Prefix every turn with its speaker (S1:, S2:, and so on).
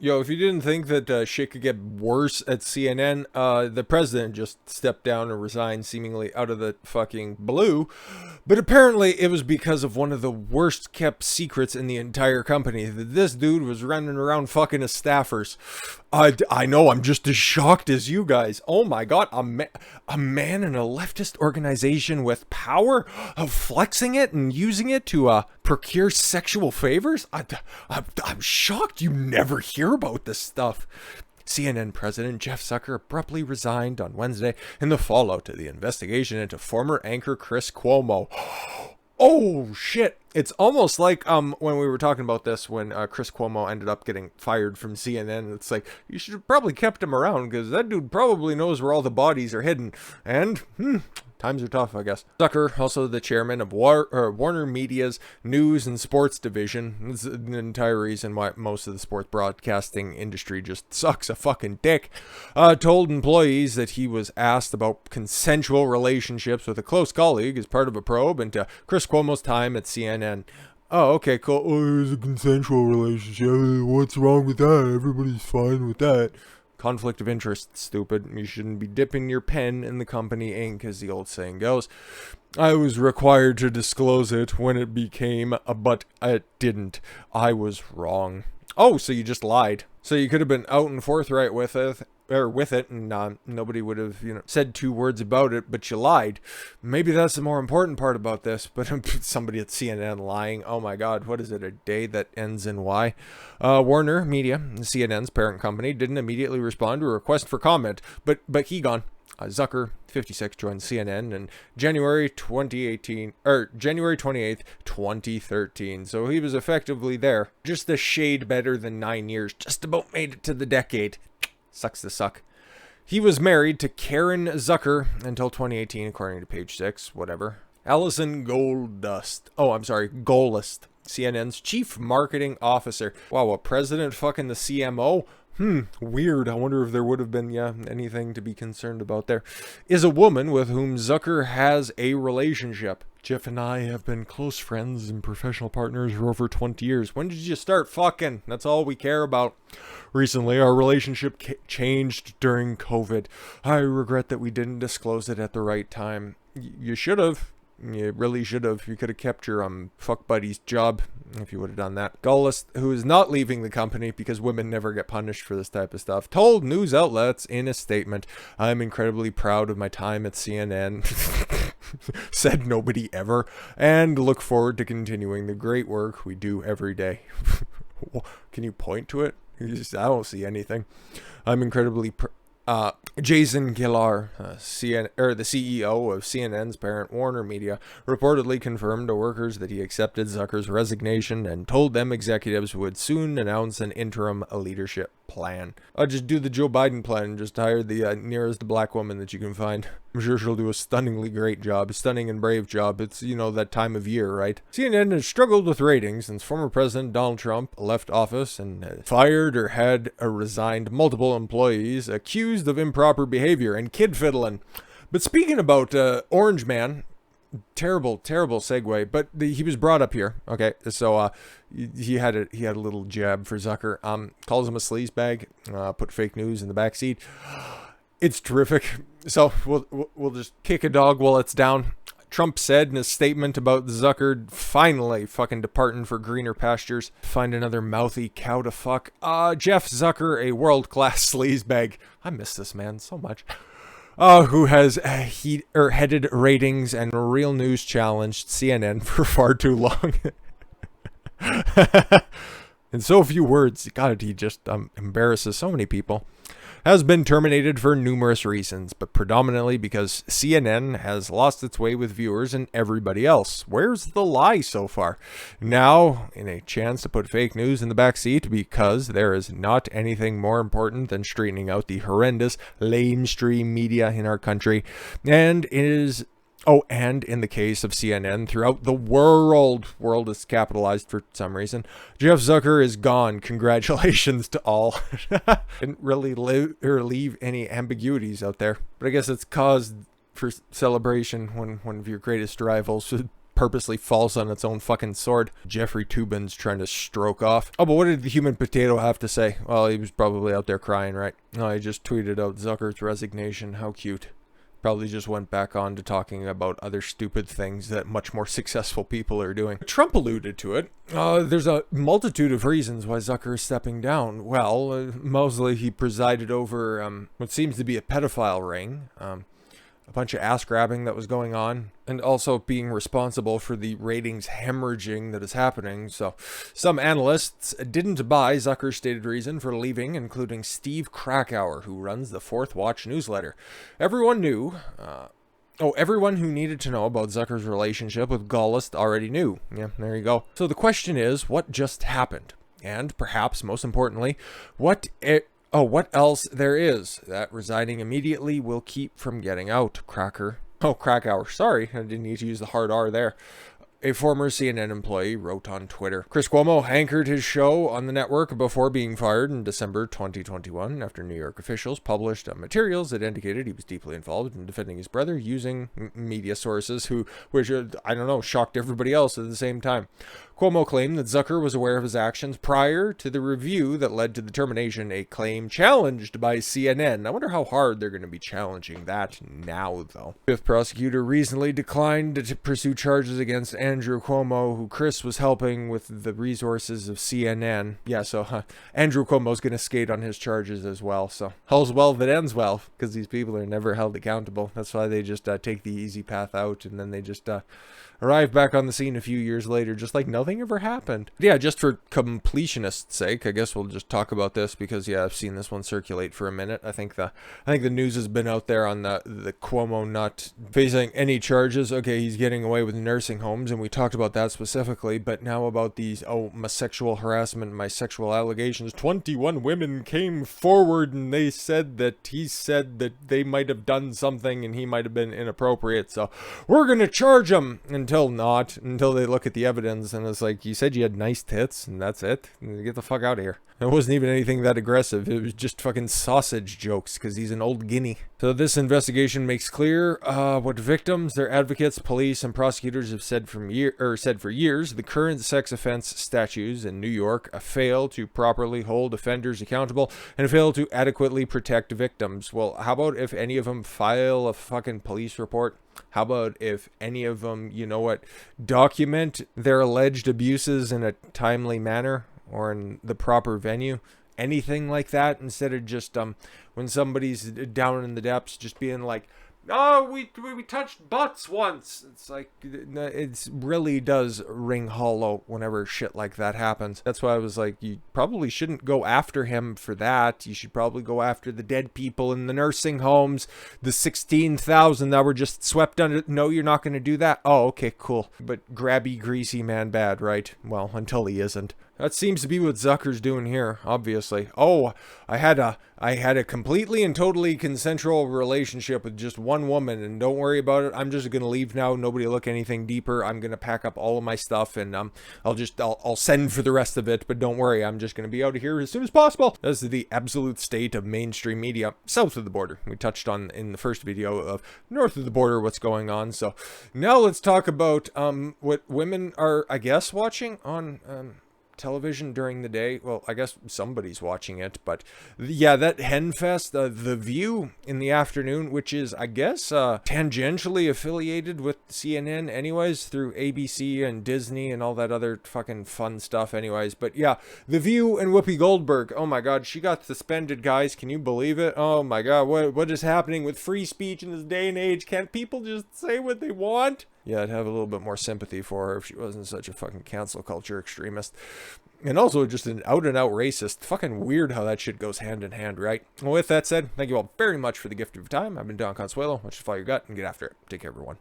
S1: Yo, if you didn't think that shit could get worse at CNN, the president just stepped down and resigned seemingly out of the fucking blue. But apparently it was because of one of the worst kept secrets in the entire company. That this dude was running around fucking his staffers. I know, I'm just as shocked as you guys. Oh my god, a man in a leftist organization with power of flexing it and using it to procure sexual favors? I'm shocked you never hear about this stuff. CNN President Jeff Zucker abruptly resigned on Wednesday in the fallout to the investigation into former anchor Chris Cuomo. Oh shit! It's almost like when we were talking about this when Chris Cuomo ended up getting fired from CNN. It's like you should have probably kept him around because that dude probably knows where all the bodies are hidden. And times are tough, I guess. Zucker, also the chairman of Warner Media's news and sports division. This is the entire reason why most of the sports broadcasting industry just sucks a fucking dick. Told employees that he was asked about consensual relationships with a close colleague as part of a probe into Chris Cuomo's time at CNN. Oh, okay, cool. Oh, it was a consensual relationship. What's wrong with that? Everybody's fine with that. Conflict of interest, stupid. You shouldn't be dipping your pen in the company ink, as the old saying goes. I was required to disclose it when it became, but it didn't. I was wrong. Oh, so you just lied. So you could have been out and forthright with it, and nobody would have, said two words about it, but you lied. Maybe that's the more important part about this, but somebody at CNN lying. Oh my god, what is it, a day that ends in Y? Warner Media, CNN's parent company, didn't immediately respond to a request for comment, but he gone. Zucker, 56, joined CNN in January 2018, or January 28th, 2013. So he was effectively there. Just a shade better than 9 years. Just about made it to the decade. Sucks to suck. He was married to Karen Zucker until 2018, according to page 6, whatever. Allison Gollust. Oh, I'm sorry, Gollust. CNN's chief marketing officer. Wow, a president fucking the CMO? Weird. I wonder if there would have been, anything to be concerned about there. Is a woman with whom Zucker has a relationship. Jeff and I have been close friends and professional partners for over 20 years. When did you start fucking? That's all we care about. Recently, our relationship changed during COVID. I regret that we didn't disclose it at the right time. You should have. You really should have. You could have kept your fuck buddy's job if you would have done that. Gollust, who is not leaving the company because women never get punished for this type of stuff, told news outlets in a statement, "I'm incredibly proud of my time at CNN." Said nobody ever, and look forward to continuing the great work we do every day. Can you point to it? I don't see anything. I'm incredibly Jason Gillar, the CEO of CNN's parent Warner Media, reportedly confirmed to workers that he accepted Zucker's resignation and told them executives would soon announce an interim leadership plan. Just do the Joe Biden plan and just hire the nearest black woman that you can find. I'm sure she'll do a stunningly great job, a stunning and brave job. It's, that time of year, right? CNN has struggled with ratings since former President Donald Trump left office and fired or had resigned multiple employees accused of improper behavior and kid fiddling. But speaking about Orange Man, terrible segue, but he was brought up here. Okay, so he had a little jab for Zucker. Calls him a sleazebag. Put fake news in the backseat. It's terrific. So we'll just kick a dog while it's down. Trump said in a statement about Zucker finally fucking departing for greener pastures. Find another mouthy cow to fuck. Jeff Zucker, a world-class sleazebag. I miss this man so much. Who has headed ratings and real news challenged CNN for far too long. In so few words, God, he just embarrasses so many people. Has been terminated for numerous reasons, but predominantly because CNN has lost its way with viewers and everybody else. Where's the lie so far? Now, in a chance to put fake news in the backseat because there is not anything more important than straightening out the horrendous lamestream media in our country, and in the case of CNN throughout the world is capitalized for some reason. Jeff Zucker is gone. Congratulations to all. Didn't really leave any ambiguities out there. But I guess it's cause for celebration when one of your greatest rivals purposely falls on its own fucking sword. Jeffrey Toobin's trying to stroke off. Oh, but what did the human potato have to say? Well, he was probably out there crying, right? Oh, he just tweeted out Zucker's resignation. How cute. Probably just went back on to talking about other stupid things that much more successful people are doing. Trump alluded to it. There's a multitude of reasons why Zucker is stepping down. Well, mostly he presided over what seems to be a pedophile ring. A bunch of ass grabbing that was going on, and also being responsible for the ratings hemorrhaging that is happening. So some analysts didn't buy Zucker's stated reason for leaving, including Steve Krakauer, who runs the Fourth Watch newsletter. Everyone knew, everyone who needed to know about Zucker's relationship with Gollust already knew. Yeah, there you go. So the question is, what just happened? And perhaps most importantly, what else there is that resigning immediately will keep from getting out? Krakauer. Sorry, I didn't need to use the hard R there. A former CNN employee wrote on Twitter. Chris Cuomo anchored his show on the network before being fired in December 2021 after New York officials published materials that indicated he was deeply involved in defending his brother using media sources which shocked everybody else at the same time. Cuomo claimed that Zucker was aware of his actions prior to the review that led to the termination, a claim challenged by CNN. I wonder how hard they're going to be challenging that now, though. Fifth prosecutor recently declined to pursue charges against Andrew Cuomo, who Chris was helping with the resources of CNN. Yeah, so Andrew Cuomo's going to skate on his charges as well. So all's well that ends well, because these people are never held accountable. That's why they just take the easy path out, and then they just arrive back on the scene a few years later, just like nothing ever happened. Yeah, just for completionist's sake, I guess we'll just talk about this because, yeah, I've seen this one circulate for a minute. I think the news has been out there on the Cuomo not facing any charges. Okay, he's getting away with nursing homes, and we talked about that specifically, but now about these, my sexual harassment, my sexual allegations. 21 women came forward, and he said that they might have done something, and he might have been inappropriate, so we're gonna charge him. Until they look at the evidence, and it's like, you said you had nice tits, and that's it. Get the fuck out of here. It wasn't even anything that aggressive. It was just fucking sausage jokes, because he's an old guinea. So this investigation makes clear what victims, their advocates, police, and prosecutors have said for years. The current sex offense statutes in New York fail to properly hold offenders accountable and fail to adequately protect victims. Well, how about if any of them file a fucking police report? How about if any of them, document their alleged abuses in a timely manner or in the proper venue? Anything like that, instead of just when somebody's down in the depths just being like, oh, we touched butts once. It's like, it really does ring hollow whenever shit like that happens. That's why I was like, you probably shouldn't go after him for that. You should probably go after the dead people in the nursing homes, the 16,000 that were just swept under. No, you're not going to do that? Oh, okay, cool. But grabby, greasy man bad, right? Well, until he isn't. That seems to be what Zucker's doing here, obviously. Oh, I had a completely and totally consensual relationship with just one woman, and don't worry about it. I'm just going to leave now. Nobody will look anything deeper. I'm going to pack up all of my stuff, and I'll send for the rest of it, but don't worry. I'm just going to be out of here as soon as possible. This is the absolute state of mainstream media south of the border. We touched on in the first video of north of the border what's going on. So now let's talk about what women are, I guess, watching on television during the day. Well, I guess somebody's watching it, but yeah, that Henfest, The View in the afternoon, which is, I guess, tangentially affiliated with CNN anyways, through ABC and Disney and all that other fucking fun stuff anyways. But yeah, The View and Whoopi Goldberg. Oh my god, she got suspended, guys. Can you believe it? Oh my god, what is happening with free speech in this day and age? Can't people just say what they want? Yeah, I'd have a little bit more sympathy for her if she wasn't such a fucking cancel culture extremist. And also just an out-and-out racist. Fucking weird how that shit goes hand in hand, right? Well, with that said, thank you all very much for the gift of your time. I've been Don Consuelo. Watch the fire your gut and get after it. Take care, everyone.